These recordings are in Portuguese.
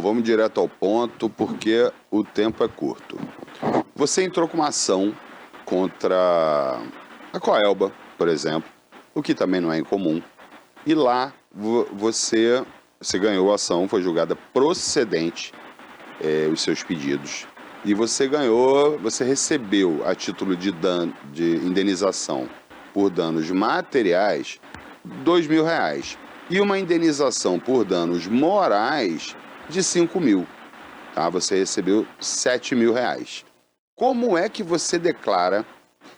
vamos direto ao ponto, porque o tempo é curto. Você entrou com uma ação contra a Coelba, por exemplo, o que também não é incomum, e lá você ganhou a ação, foi julgada procedente os seus pedidos, e você recebeu a título de indenização por danos materiais R$2.000 e uma indenização por danos morais de R$5.000, tá? Você recebeu R$7.000. Como é que você declara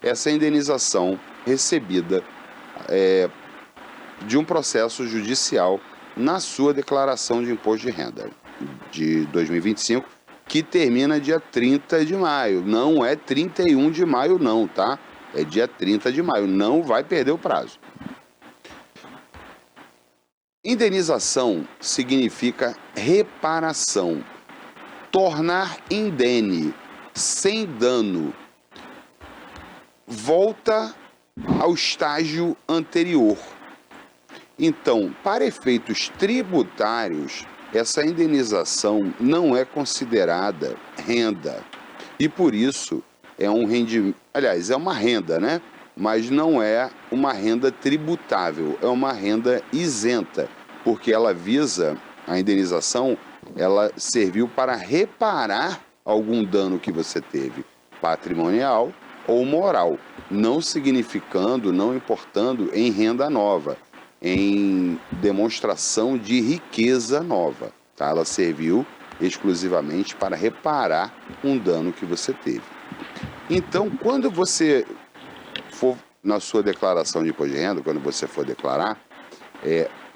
essa indenização recebida de um processo judicial na sua declaração de imposto de renda de 2025, que termina dia 30 de maio. Não é 31 de maio não, tá? É dia 30 de maio, não vai perder o prazo. Indenização significa reparação, tornar indene, sem dano, volta ao estágio anterior. Então, para efeitos tributários, essa indenização não é considerada renda e por isso é um rendimento, aliás, é uma renda, né? Mas não é uma renda tributável, é uma renda isenta, porque ela visa, a indenização, ela serviu para reparar algum dano que você teve, patrimonial ou moral, não significando, não importando em renda nova, em demonstração de riqueza nova, tá? Ela serviu exclusivamente para reparar um dano que você teve. Então, quando você for na sua declaração de imposto de renda, quando você for declarar,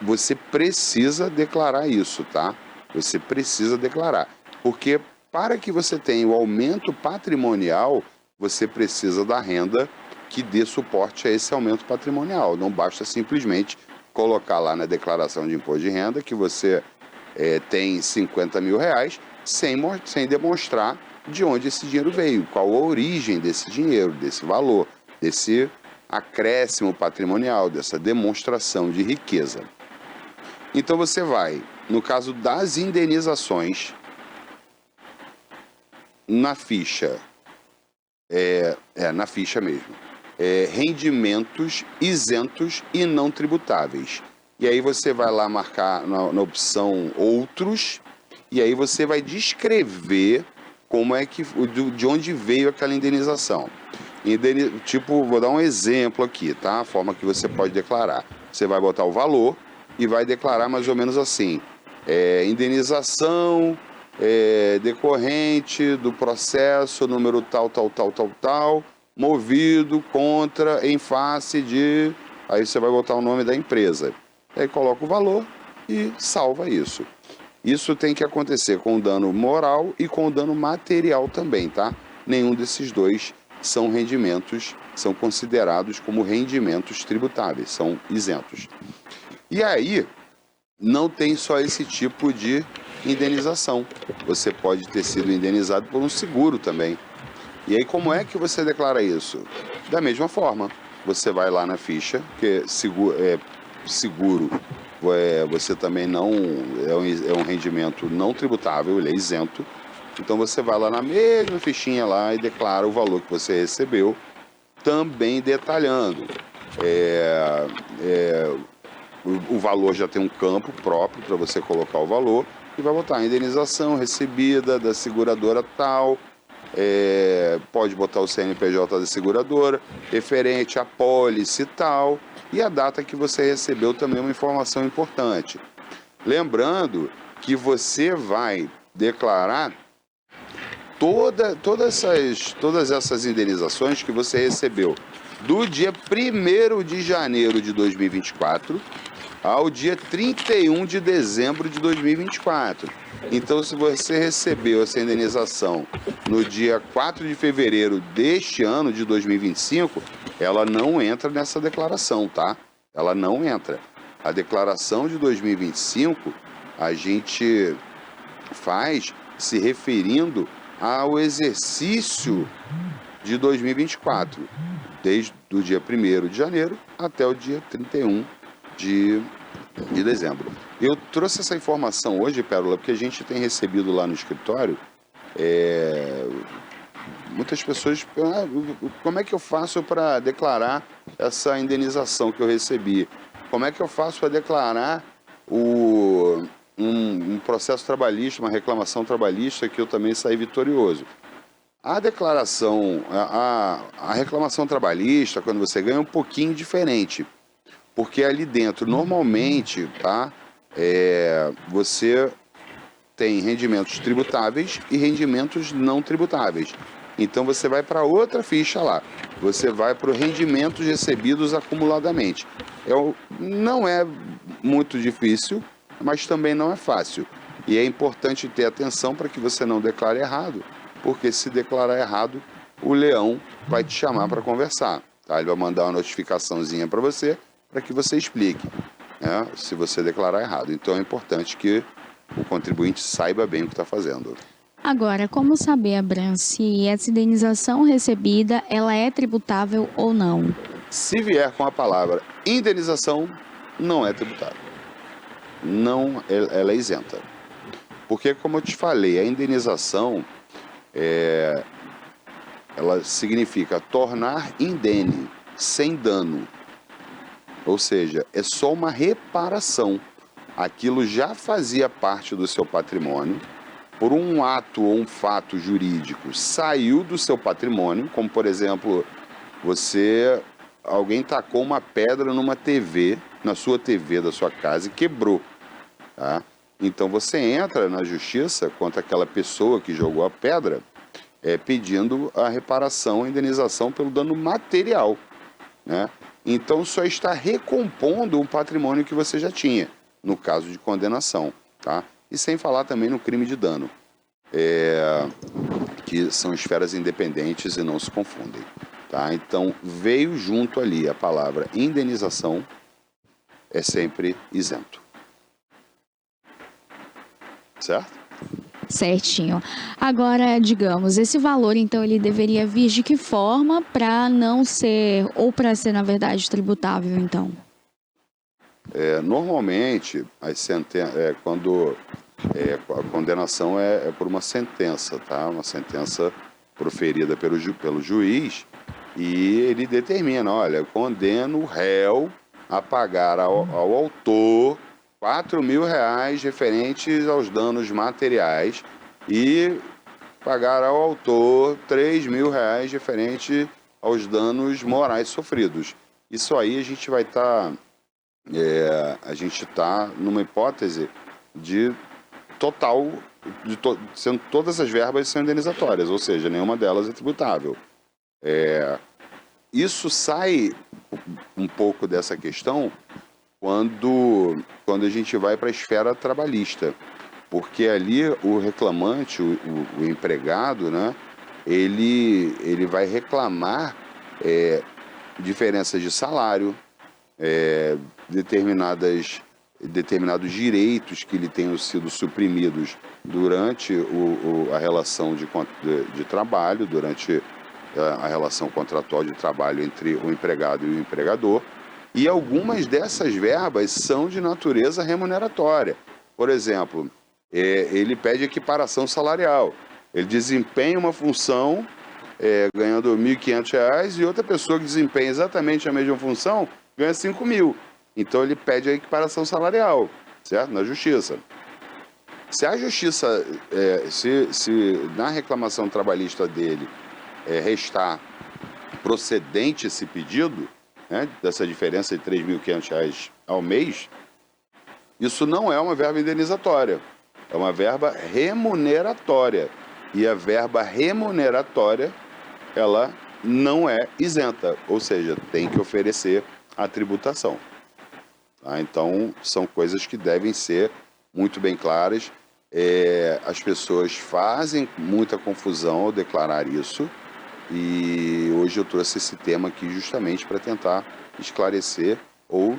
você precisa declarar isso, tá? Você precisa declarar, porque para que você tenha o aumento patrimonial, você precisa da renda que dê suporte a esse aumento patrimonial. Não basta simplesmente colocar lá na declaração de imposto de renda que você tem R$50.000 sem demonstrar de onde esse dinheiro veio, qual a origem desse dinheiro, desse valor, desse acréscimo patrimonial, dessa demonstração de riqueza. Então você vai, no caso das indenizações, na ficha, na ficha mesmo, rendimentos isentos e não tributáveis. E aí você vai lá marcar na opção outros, e aí você vai descrever como é que, de onde veio aquela indenização. Tipo, vou dar um exemplo aqui, tá? A forma que você pode declarar. Você vai botar o valor e vai declarar mais ou menos assim: indenização decorrente do processo número tal, movido contra, em face de... Aí você vai botar o nome da empresa. Aí coloca o valor e salva isso. Isso tem que acontecer com o dano moral e com o dano material também, tá? Nenhum desses dois são rendimentos, são considerados como rendimentos tributáveis, são isentos. E aí, não tem só esse tipo de indenização. Você pode ter sido indenizado por um seguro também. E aí, como é que você declara isso? Da mesma forma, você vai lá na ficha, que seguro você também não é um rendimento não tributável, ele é isento. Então você vai lá na mesma fichinha lá e declara o valor que você recebeu, também detalhando. O valor já tem um campo próprio para você colocar o valor e vai botar a indenização recebida da seguradora tal, pode botar o CNPJ da seguradora, referente à pólice tal, e a data que você recebeu também é uma informação importante. Lembrando que você vai declarar todas essas indenizações que você recebeu do dia 1º de janeiro de 2024 ao dia 31 de dezembro de 2024. Então, se você recebeu essa indenização no dia 4 de fevereiro deste ano de 2025, ela não entra nessa declaração, tá? Ela não entra. A declaração de 2025 a gente faz se referindo ao exercício de 2024, desde o dia 1º de janeiro até o dia 31 de dezembro. Eu trouxe essa informação hoje, Pérola, porque a gente tem recebido lá no escritório muitas pessoas, como é que eu faço para declarar essa indenização que eu recebi? Como é que eu faço para declarar um processo trabalhista, uma reclamação trabalhista que eu também saí vitorioso? A declaração, a reclamação trabalhista, quando você ganha, é um pouquinho diferente, porque ali dentro, normalmente, tá, você tem rendimentos tributáveis e rendimentos não tributáveis. Então você vai para outra ficha lá. Você vai para os rendimentos recebidos acumuladamente. Não é muito difícil, mas também não é fácil. E é importante ter atenção para que você não declare errado, porque se declarar errado, o leão vai te chamar para conversar. Tá? Ele vai mandar uma notificaçãozinha para você que você explique, né, se você declarar errado. Então é importante que o contribuinte saiba bem o que está fazendo. Agora, como saber, Abram, se essa indenização recebida ela é tributável ou não? Se vier com a palavra indenização, não é tributável. Não, ela é isenta. Porque, como eu te falei, a indenização ela significa tornar indene, sem dano. Ou seja, é só uma reparação. Aquilo já fazia parte do seu patrimônio, por um ato ou um fato jurídico saiu do seu patrimônio, como por exemplo, alguém tacou uma pedra numa TV, na sua TV da sua casa e quebrou, tá? Então você entra na justiça contra aquela pessoa que jogou a pedra, pedindo a reparação, a indenização pelo dano material, né? Então só está recompondo um patrimônio que você já tinha, no caso de condenação, tá? E sem falar também no crime de dano, que são esferas independentes e não se confundem, tá? Então veio junto ali a palavra indenização, é sempre isento. Certo? Certinho. Agora, digamos, esse valor, então, ele deveria vir de que forma para não ser, ou para ser, na verdade, tributável, então? Normalmente, quando a condenação é por uma sentença, tá? Uma sentença proferida pelo juiz, e ele determina, olha, condena o réu a pagar ao autor R$4.000 referentes aos danos materiais e pagar ao autor R$3.000 referente aos danos morais sofridos. Isso aí a gente vai estar... a gente está numa hipótese de total, sendo todas as verbas são indenizatórias, ou seja, nenhuma delas é tributável. Isso sai um pouco dessa questão quando a gente vai para a esfera trabalhista, porque ali o reclamante, o empregado, né, ele vai reclamar diferenças de salário, determinados direitos que lhe tenham sido suprimidos durante a relação de trabalho, durante a relação contratual de trabalho entre o empregado e o empregador, e algumas dessas verbas são de natureza remuneratória. Por exemplo, ele pede equiparação salarial, ele desempenha uma função ganhando R$1.500 e outra pessoa que desempenha exatamente a mesma função ganha R$5.000. Então ele pede a equiparação salarial, certo? Na justiça. Se a justiça, se na reclamação trabalhista dele restar procedente esse pedido, né, dessa diferença de R$3.500 ao mês, isso não é uma verba indenizatória, é uma verba remuneratória. E a verba remuneratória, ela não é isenta, ou seja, tem que oferecer a tributação. Tá? Então, são coisas que devem ser muito bem claras. As pessoas fazem muita confusão ao declarar isso, e hoje eu trouxe esse tema aqui justamente para tentar esclarecer ou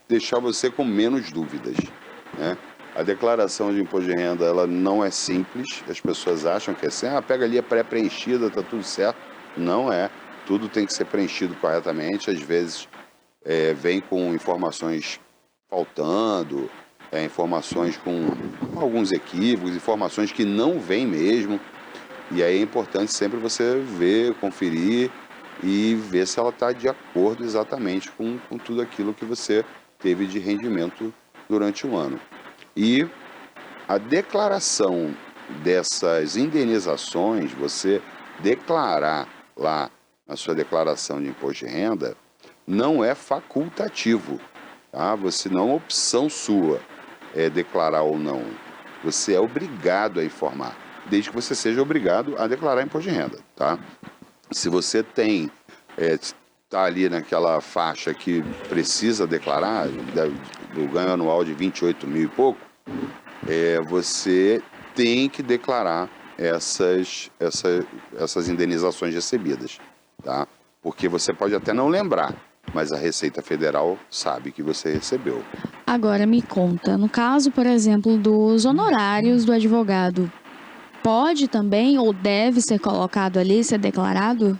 deixar você com menos dúvidas, né? A declaração de imposto de renda, ela não é simples, as pessoas acham que é assim, pega ali a pré-preenchida, tá tudo certo. Não é, tudo tem que ser preenchido corretamente, às vezes vem com informações faltando, informações com alguns equívocos, informações que não vêm mesmo. E aí é importante sempre você ver, conferir e ver se ela está de acordo exatamente com tudo aquilo que você teve de rendimento durante o ano. E a declaração dessas indenizações, você declarar lá na sua declaração de imposto de renda, não é facultativo, tá? Você não é uma opção sua declarar ou não. Você é obrigado a informar, desde que você seja obrigado a declarar imposto de renda, tá? Se você tem, tá ali naquela faixa que precisa declarar, do ganho anual de 28 mil e pouco, você tem que declarar essas indenizações recebidas, tá? Porque você pode até não lembrar, mas a Receita Federal sabe que você recebeu. Agora me conta, no caso, por exemplo, dos honorários do advogado, pode também ou deve ser colocado ali, ser declarado?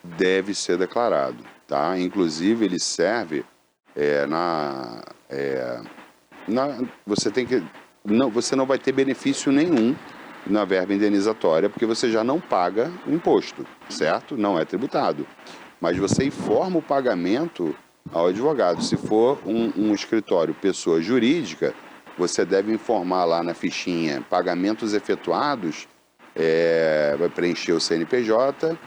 Deve ser declarado, tá? Inclusive ele serve você não vai ter benefício nenhum na verba indenizatória, porque você já não paga o imposto, certo? Não é tributado. Mas você informa o pagamento ao advogado. Se for um escritório pessoa jurídica, você deve informar lá na fichinha pagamentos efetuados, vai preencher o CNPJ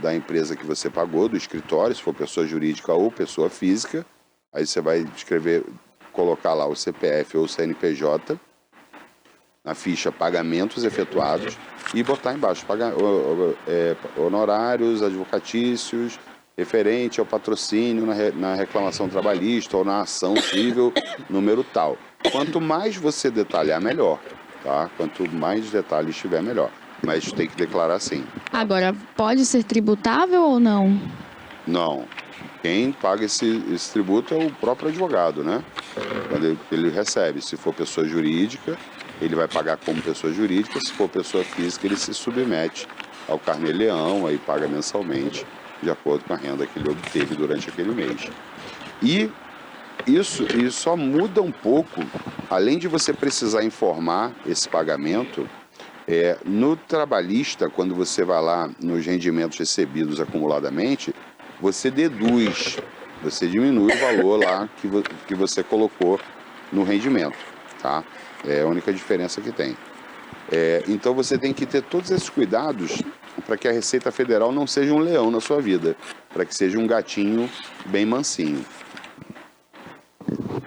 da empresa que você pagou, do escritório, se for pessoa jurídica ou pessoa física. Aí você vai colocar lá o CPF ou o CNPJ na ficha pagamentos efetuados e botar embaixo honorários advocatícios referente ao patrocínio na reclamação trabalhista ou na ação civil número tal. Quanto mais você detalhar, melhor, tá? Quanto mais detalhes tiver, melhor. Mas tem que declarar sim. Agora, pode ser tributável ou não? Não. Quem paga esse tributo é o próprio advogado, né? Quando ele recebe. Se for pessoa jurídica, ele vai pagar como pessoa jurídica. Se for pessoa física, ele se submete ao Carnê-Leão, aí paga mensalmente, de acordo com a renda que ele obteve durante aquele mês. E isso só muda um pouco, além de você precisar informar esse pagamento, no trabalhista, quando você vai lá nos rendimentos recebidos acumuladamente, você deduz, você diminui o valor lá que você colocou no rendimento, tá? É a única diferença que tem. Então você tem que ter todos esses cuidados para que a Receita Federal não seja um leão na sua vida, para que seja um gatinho bem mansinho.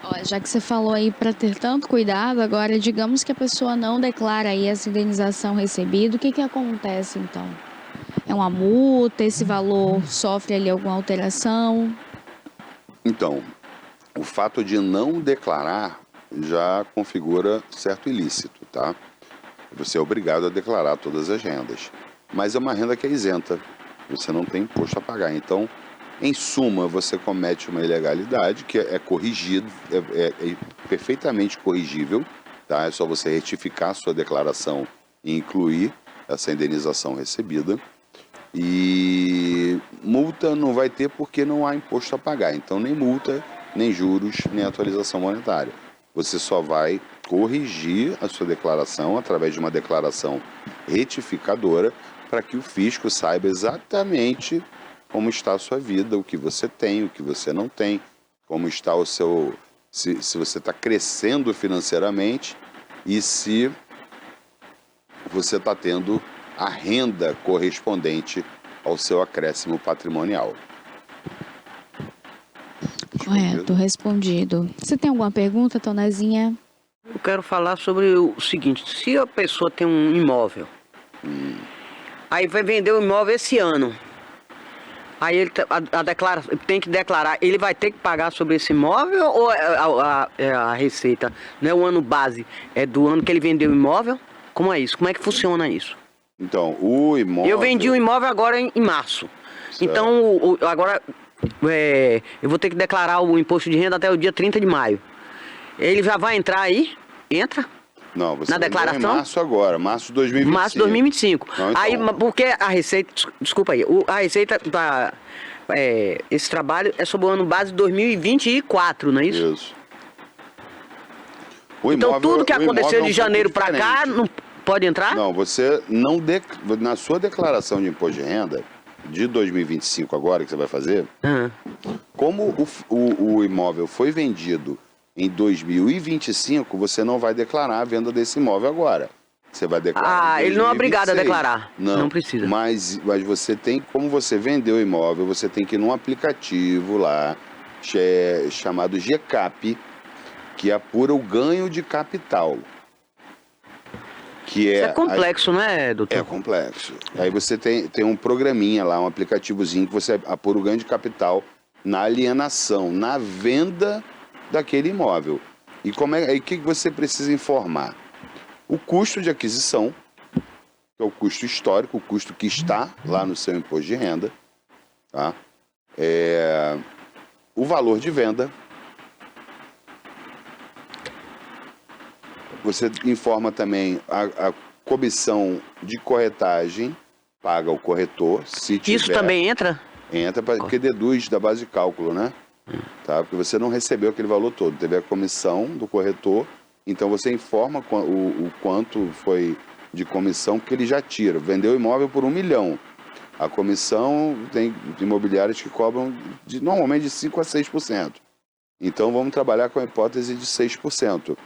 Ó, já que você falou aí para ter tanto cuidado, agora digamos que a pessoa não declara aí essa indenização recebida, o que acontece então? É uma multa? Esse valor sofre ali alguma alteração? Então, o fato de não declarar já configura certo ilícito, tá? Você é obrigado a declarar todas as rendas, mas é uma renda que é isenta, você não tem imposto a pagar. Então, em suma, você comete uma ilegalidade que é corrigido, é perfeitamente corrigível, tá? É só você retificar a sua declaração e incluir essa indenização recebida. E multa não vai ter porque não há imposto a pagar. Então, nem multa, nem juros, nem atualização monetária. Você só vai corrigir a sua declaração através de uma declaração retificadora para que o fisco saiba exatamente como está a sua vida, o que você tem, o que você não tem, como está o seu... se você está crescendo financeiramente e se você está tendo a renda correspondente ao seu acréscimo patrimonial. Correto, respondido. Você tem alguma pergunta, Tonazinha? Eu quero falar sobre o seguinte: se a pessoa tem um imóvel, aí vai vender o imóvel esse ano, aí ele tem que declarar, ele vai ter que pagar sobre esse imóvel ou a receita, não é o ano base, é do ano que ele vendeu o imóvel? Como é isso? Como é que funciona isso? Então, o imóvel... Eu vendi o imóvel agora em março. Certo. Então, agora eu vou ter que declarar o imposto de renda até o dia 30 de maio. Ele já vai entrar aí? Entra? Não, você na declaração? Em março agora, março de 2025. Março de 2025. Não, então... Aí, porque a Receita... Desculpa aí. A Receita esse trabalho é sobre o ano base de 2024, não é isso? Isso. O Então imóvel- tudo que o imóvel aconteceu é um de pouco janeiro para cá diferente. não pode entrar? Não, você não... Na sua declaração de imposto de renda de 2025 agora, que você vai fazer, Aham. como o imóvel foi vendido em 2025, você não vai declarar a venda desse imóvel agora. Você vai declarar Ah, em ele não é obrigado a 2026. declarar. Não precisa. Mas você tem, como você vendeu o imóvel, você tem que ir num aplicativo lá, chamado GCAP, que apura o ganho de capital. Que Isso é é complexo, né, doutor? É complexo. Aí você tem um programinha lá, um aplicativozinho que você apura o ganho de capital na alienação, na venda daquele imóvel. E aí o que você precisa informar? O custo de aquisição, que é o custo histórico, o custo que está lá no seu imposto de renda, tá? O valor de venda. Você informa também a comissão de corretagem, paga o corretor, se tiver. Isso também entra? Entra, porque deduz da base de cálculo, né? Tá? Porque você não recebeu aquele valor todo, teve a comissão do corretor, então você informa o quanto foi de comissão que ele já tira. Vendeu o imóvel por 1 milhão. A comissão tem imobiliárias que cobram normalmente de 5% a 6%. Então vamos trabalhar com a hipótese de 6%.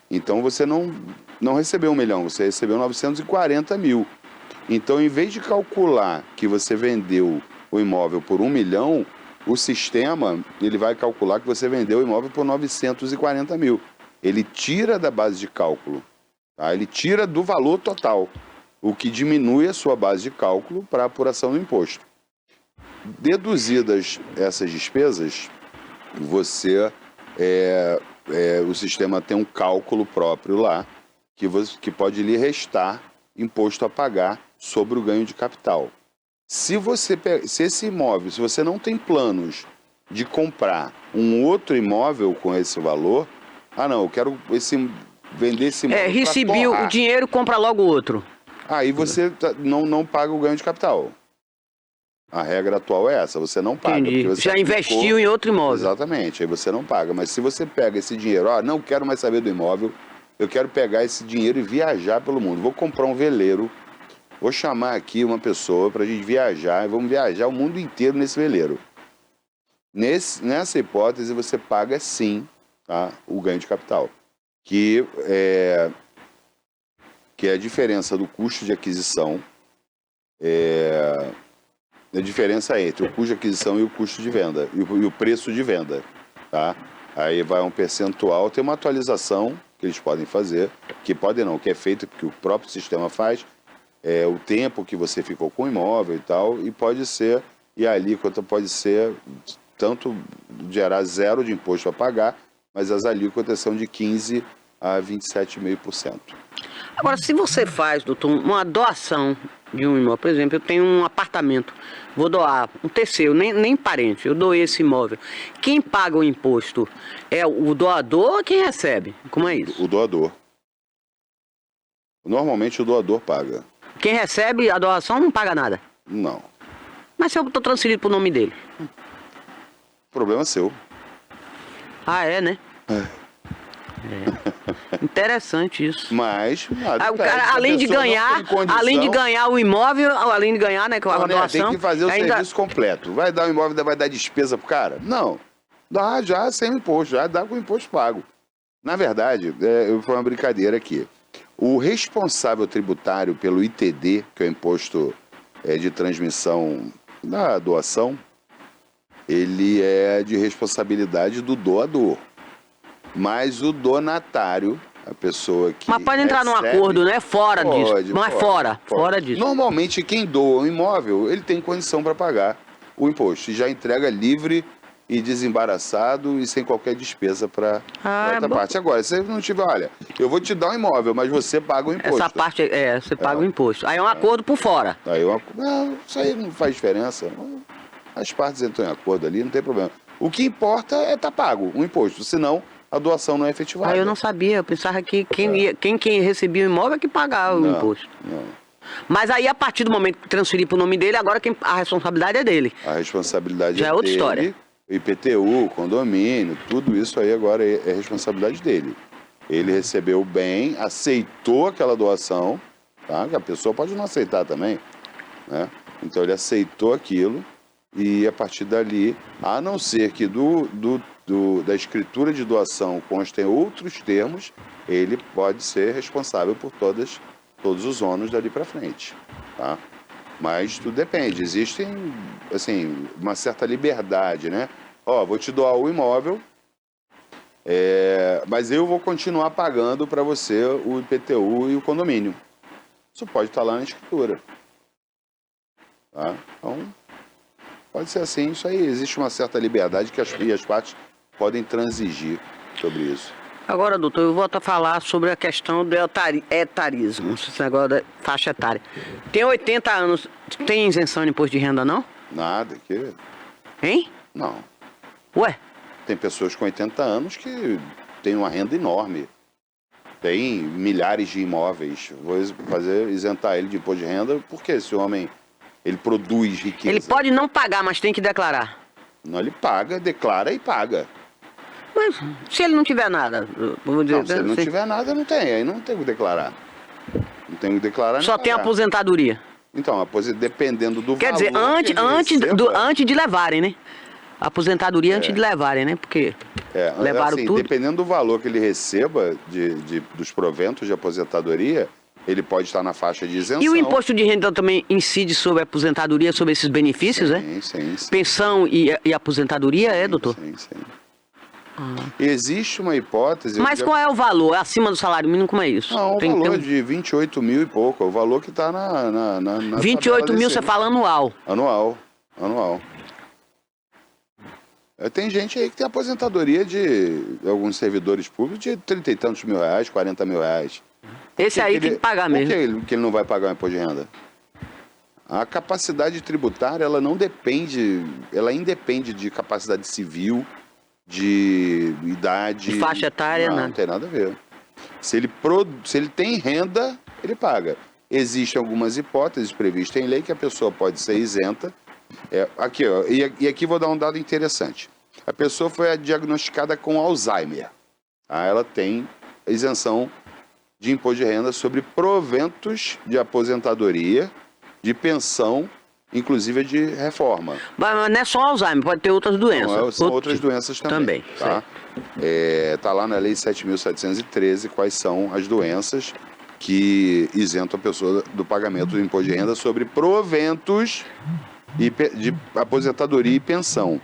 Então você não recebeu 1 milhão, você recebeu 940 mil. Então, em vez de calcular que você vendeu o imóvel por 1 milhão, o sistema ele vai calcular que você vendeu o imóvel por 940 mil. Ele tira da base de cálculo, tá? Ele tira do valor total, o que diminui a sua base de cálculo para a apuração do imposto. Deduzidas essas despesas, você o sistema tem um cálculo próprio lá que pode lhe restar imposto a pagar sobre o ganho de capital. Se esse imóvel, se você não tem planos de comprar um outro imóvel com esse valor, eu quero vender esse imóvel pra recebi torrar. o dinheiro, compra logo outro. Aí você não paga o ganho de capital. A regra atual é essa, você não paga. Entendi. Porque você Já investiu em outro imóvel. Exatamente, aí você não paga. Mas se você pega esse dinheiro, não quero mais saber do imóvel, eu quero pegar esse dinheiro e viajar pelo mundo. Vou comprar um veleiro, vou chamar aqui uma pessoa para a gente viajar, e vamos viajar o mundo inteiro nesse veleiro. Nessa hipótese, você paga sim, tá, o ganho de capital, que é a diferença do custo de aquisição, a diferença entre o custo de aquisição e o custo de venda, e o preço de venda, tá? Aí vai um percentual, tem uma atualização que eles podem fazer, que é feito, que o próprio sistema faz, o tempo que você ficou com o imóvel e tal, e a alíquota pode ser, tanto gerar 0 de imposto a pagar, mas as alíquotas são de 15% a 27,5%. Agora, se você faz, doutor, uma doação de um imóvel, por exemplo, eu tenho um apartamento, vou doar um terceiro, nem parente, eu doei esse imóvel. Quem paga o imposto é o doador ou quem recebe? Como é isso? O doador. Normalmente o doador paga. Quem recebe a doação não paga nada. Não. Mas se eu estou transferido pro nome dele? Problema seu. Ah, é, né? Interessante isso. Mas O cara, além de ganhar o imóvel, além de ganhar, né, com a doação, tem que fazer o ainda... serviço completo. Vai dar o imóvel, vai dar despesa pro cara? Não. Dá já sem imposto, já dá com o imposto pago. Na verdade, foi uma brincadeira aqui. O responsável tributário pelo ITD, que é o imposto de transmissão da doação, ele é de responsabilidade do doador. Mas o donatário, a pessoa que Mas pode entrar num acordo, né? Fora disso. Não é fora disso. Normalmente, quem doa um imóvel, ele tem condição para pagar o imposto. E já entrega livre e desembaraçado e sem qualquer despesa para outra parte. Agora, se não tiver, olha, eu vou te dar um imóvel, mas você paga o imposto. Essa parte, você paga o imposto. Aí é um acordo por fora. Isso aí não faz diferença. As partes entram em acordo ali, não tem problema. O que importa é estar pago o imposto, senão a doação não é efetivada. Eu não sabia, eu pensava que quem recebia o imóvel é que pagava o imposto. Não. Mas aí, a partir do momento que transferir para o nome dele, agora a responsabilidade é dele. A responsabilidade já é outra história. O IPTU, condomínio, tudo isso aí agora é responsabilidade dele. Ele recebeu o bem, aceitou aquela doação, tá? Que a pessoa pode não aceitar também, né? Então ele aceitou aquilo e a partir dali, a não ser que da escritura de doação constem outros termos, ele pode ser responsável por todos os ônus dali para frente, tá? Mas tudo depende, existem, assim, uma certa liberdade, né? Ó, vou te doar o imóvel, mas eu vou continuar pagando para você o IPTU e o condomínio. Isso pode estar lá na escritura, tá? Então, pode ser assim, isso aí, existe uma certa liberdade que as partes podem transigir sobre isso. Agora, doutor, eu volto a falar sobre a questão do etarismo, esse negócio da faixa etária. Tem 80 anos, tem isenção de imposto de renda, não? Nada, que... Hein? Não. Ué? Tem pessoas com 80 anos que têm uma renda enorme. Tem milhares de imóveis. Vou isentar ele de imposto de renda, porque esse homem, ele produz riqueza. Ele pode não pagar, mas tem que declarar. Não, ele paga, declara e paga. Mas se ele não tiver nada, vou dizer, Não, se ele não tiver nada, não tem. Aí não tem o que declarar. Não tem o que declarar. Só tem aposentadoria. Então, dependendo do Quer valor dizer, antes de levarem, né? Aposentadoria antes de levarem, né? Porque levaram assim, tudo. Dependendo do valor que ele receba dos proventos de aposentadoria, ele pode estar na faixa de isenção. E o imposto de renda também incide sobre a aposentadoria, sobre esses benefícios, sim. Pensão e aposentadoria, doutor? Sim. Existe uma hipótese... Mas qual é o valor? É acima do salário mínimo, como é isso? Não, o valor de 28 mil e pouco, é o valor que está na 28 mil, você fala anual? Anual. Tem gente aí que tem aposentadoria de alguns servidores públicos de 30 e tantos mil reais, 40 mil reais. Esse aí tem que pagar mesmo. Por que ele não vai pagar o imposto de renda? A capacidade tributária, ela independe de capacidade civil, de idade... De faixa etária, não tem nada a ver. Se ele tem renda, ele paga. Existem algumas hipóteses previstas em lei que a pessoa pode ser isenta. Aqui, ó, e aqui vou dar um dado interessante. A pessoa foi diagnosticada com Alzheimer. Ela tem isenção de imposto de renda sobre proventos de aposentadoria, de pensão, inclusive de reforma. Mas não é só Alzheimer, pode ter outras doenças. Não, são outras doenças também. Tá? Tá lá na Lei 7.713 quais são as doenças que isentam a pessoa do pagamento do imposto de renda sobre proventos de aposentadoria e pensão.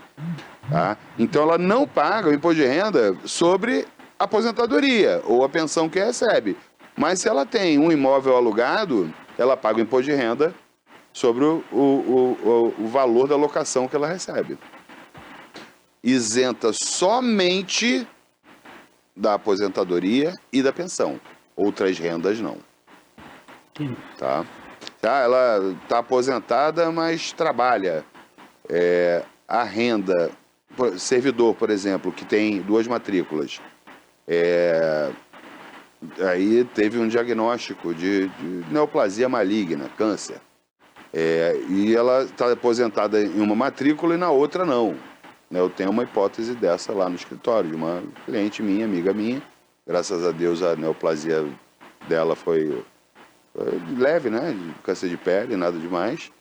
Tá? Então ela não paga o imposto de renda sobre aposentadoria ou a pensão que recebe. Mas se ela tem um imóvel alugado, ela paga o imposto de renda sobre o valor da locação que ela recebe. Isenta somente da aposentadoria e da pensão. Outras rendas não. Tá? Ela está aposentada, mas trabalha. A renda, servidor, por exemplo, que tem 2 matrículas, aí teve um diagnóstico de neoplasia maligna, câncer. E ela está aposentada em uma matrícula e na outra não. Eu tenho uma hipótese dessa lá no escritório, de uma cliente minha, amiga minha. Graças a Deus a neoplasia dela foi leve, né? Câncer de pele, nada demais.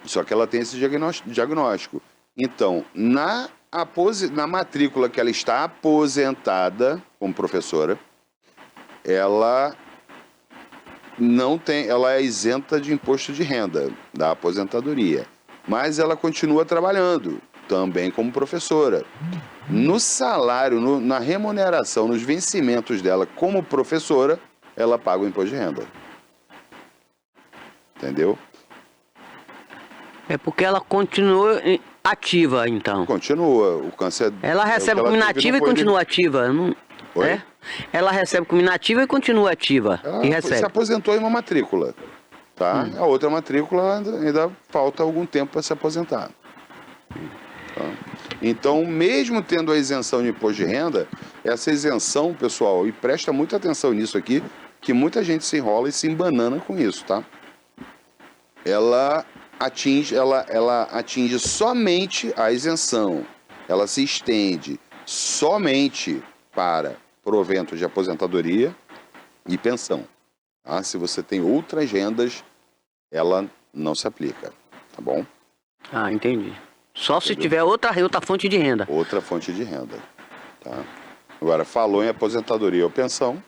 Só que ela tem esse diagnóstico. Então, na matrícula que ela está aposentada como professora, ela é isenta de imposto de renda da aposentadoria, mas ela continua trabalhando também como professora. No salário, na remuneração, nos vencimentos dela como professora, ela paga o imposto de renda. Entendeu? É porque ela continua ativa, então. Continua. O câncer... Ela recebe como inativa e continua ativa. Não... Oi? Ela recebe como inativa e continua ativa. Ela e recebe. se aposentou em uma matrícula. Tá? A outra matrícula ainda falta algum tempo para se aposentar. Tá? Então, mesmo tendo a isenção de imposto de renda, essa isenção, pessoal, e presta muita atenção nisso aqui, que muita gente se enrola e se embanana com isso, tá? Ela atinge somente a isenção. Ela se estende somente para provento de aposentadoria e pensão. Tá? Se você tem outras rendas, ela não se aplica, tá bom? Ah, entendi. Só se tiver outra fonte de renda. Outra fonte de renda, tá? Agora, falou em aposentadoria ou pensão,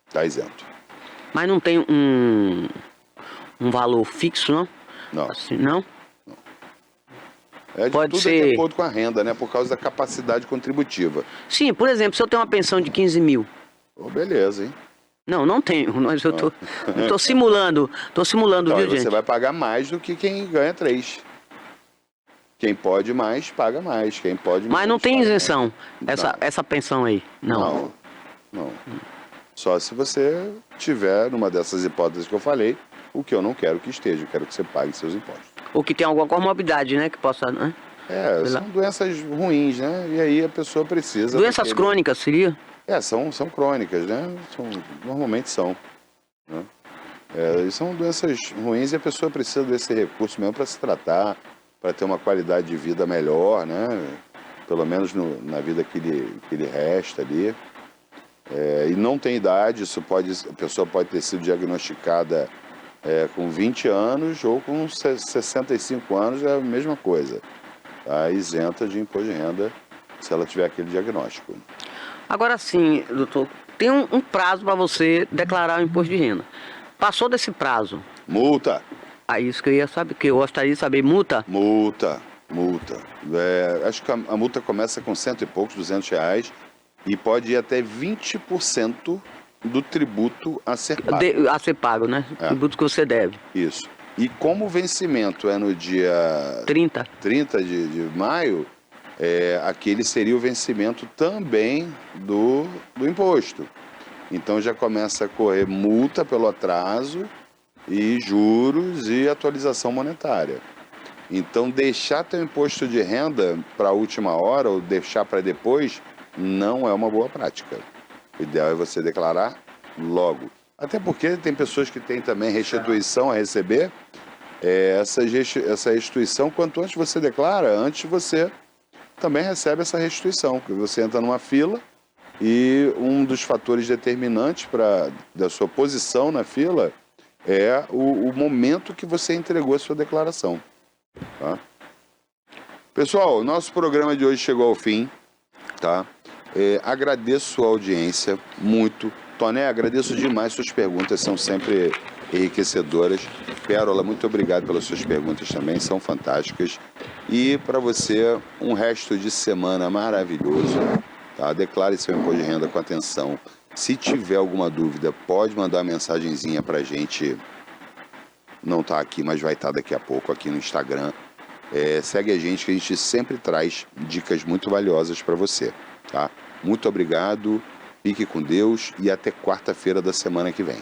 tá isento. Mas não tem um valor fixo, não? Não. Assim, não? Pode tudo ser de acordo com a renda, né? Por causa da capacidade contributiva. Sim, por exemplo, se eu tenho uma pensão de 15 mil. Oh, beleza, hein? Não tenho, mas eu tô simulando. Tô simulando, então, viu, você gente? vai pagar mais do que quem ganha 3. Quem pode mais, paga mais. Quem pode Mas não tem isenção, não. essa pensão aí? Não. Só se você tiver, numa dessas hipóteses que eu falei, o que eu não quero que esteja. Eu quero que você pague seus impostos. Ou que tem alguma comorbidade, né? Que possa... Né? São doenças ruins, né? E aí a pessoa precisa... Doenças crônicas, seria? São crônicas, né? Normalmente são. Né? E são doenças ruins e a pessoa precisa desse recurso mesmo para se tratar, para ter uma qualidade de vida melhor, né? Pelo menos na vida que lhe resta ali. E não tem idade, a pessoa pode ter sido diagnosticada com 20 anos ou com 65 anos, é a mesma coisa. Tá isenta de imposto de renda se ela tiver aquele diagnóstico. Agora sim, doutor, tem um prazo para você declarar o imposto de renda. Passou desse prazo. Multa. Isso que eu ia saber, que eu gostaria de saber, multa? Multa. Acho que a multa começa com R$100 e poucos, R$200, e pode ir até 20% do tributo a ser pago. A ser pago, né? Tributo que você deve. Isso. E como o vencimento é no dia 30 de maio, aquele seria o vencimento também do imposto. Então já começa a correr multa pelo atraso e juros e atualização monetária. Então deixar teu imposto de renda para a última hora ou deixar para depois não é uma boa prática. O ideal é você declarar logo. Até porque tem pessoas que têm também restituição a receber. Essa restituição, quanto antes você declara, antes você também recebe essa restituição. Porque você entra numa fila e um dos fatores determinantes da sua posição na fila é o momento que você entregou a sua declaração. Tá? Pessoal, o nosso programa de hoje chegou ao fim. Tá? Agradeço a audiência muito. Toné, agradeço demais, suas perguntas são sempre enriquecedoras. Pérola, muito obrigado pelas suas perguntas também, são fantásticas. E para você, um resto de semana maravilhoso. Tá? Declare seu imposto de renda com atenção. Se tiver alguma dúvida, pode mandar uma mensagenzinha para a gente. Não está aqui, mas vai estar daqui a pouco aqui no Instagram. Segue a gente que a gente sempre traz dicas muito valiosas para você. Tá? Muito obrigado, fique com Deus e até quarta-feira da semana que vem.